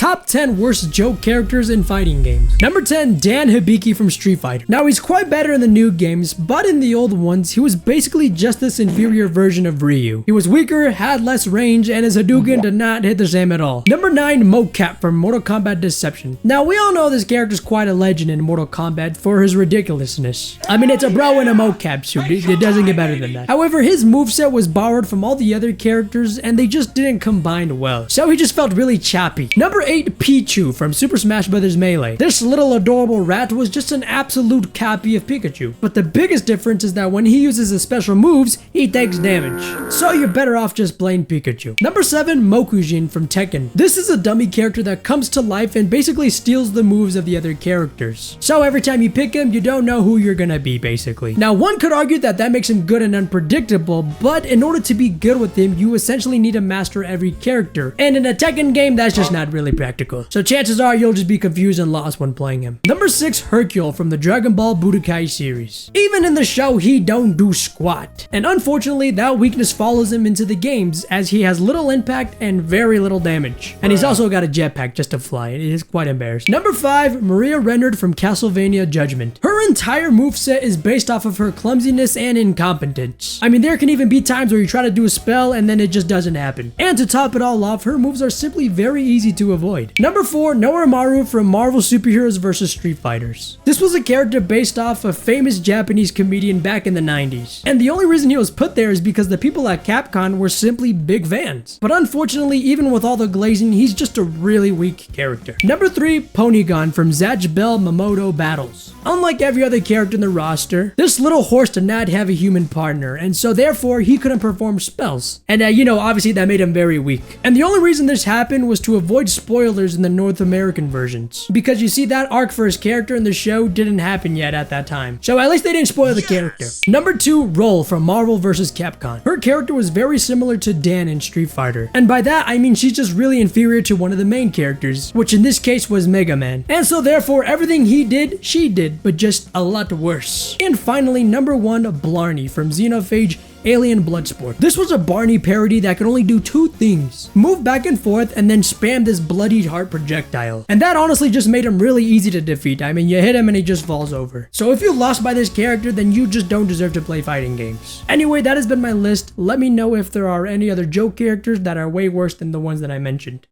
Top 10 worst joke characters in fighting games. Number 10, Dan Hibiki from Street Fighter. Now he's quite better in the new games, but in the old ones, he was basically just this inferior version of Ryu. He was weaker, had less range, and his Hadouken did not hit the same at all. Number 9, Mocap from Mortal Kombat Deception. Now we all know this character's quite a legend in Mortal Kombat for his ridiculousness. I mean, it's a bro in a mocap suit. It doesn't get better than that. However, his moveset was borrowed from all the other characters and they just didn't combine well. So he just felt really choppy. Number 8, Pichu from Super Smash Bros. Melee. This little adorable rat was just an absolute copy of Pikachu. But the biggest difference is that when he uses his special moves, he takes damage. So you're better off just playing Pikachu. Number 7, Mokujin from Tekken. This is a dummy character that comes to life and basically steals the moves of the other characters. So every time you pick him, you don't know who you're gonna be, basically. Now, one could argue that that makes him good and unpredictable, but in order to be good with him, you essentially need to master every character. And in a Tekken game, that's just not really practical. So chances are you'll just be confused and lost when playing him. Number 6, Hercule from the Dragon Ball Budokai series. Even in the show, he don't do squat. And unfortunately, that weakness follows him into the games as he has little impact and very little damage. And he's also got a jetpack just to fly. It is quite embarrassing. Number 5, Maria Renard from Castlevania Judgment. Her entire moveset is based off of her clumsiness and incompetence. I mean, there can even be times where you try to do a spell and then it just doesn't happen. And to top it all off, her moves are simply very easy to avoid. Number 4, Noromaru from Marvel Superheroes vs. Street Fighters. This was a character based off a famous Japanese comedian back in the 90s. And the only reason he was put there is because the people at Capcom were simply big fans. But unfortunately, even with all the glazing, he's just a really weak character. Number 3, Ponygon from Zatch Bell Mamoto Battles. Unlike every other character in the roster, this little horse did not have a human partner, and so therefore he couldn't perform spells. And obviously that made him very weak. And the only reason this happened was to avoid spoilers in the North American versions. Because you see, that arc for his character in the show didn't happen yet at that time. So at least they didn't spoil the character. Number 2, Roll from Marvel vs. Capcom. Her character was very similar to Dan in Street Fighter. And by that, I mean she's just really inferior to one of the main characters, which in this case was Mega Man. And so therefore, everything he did, she did, but just a lot worse. And finally, number 1, Blarney from Xenophage Alien Bloodsport. This was a Barney parody that could only do 2 things: move back and forth and then spam this bloody heart projectile. And that honestly just made him really easy to defeat. I mean, you hit him and he just falls over. So if you lost by this character, then you just don't deserve to play fighting games. Anyway, that has been my list. Let me know if there are any other joke characters that are way worse than the ones that I mentioned.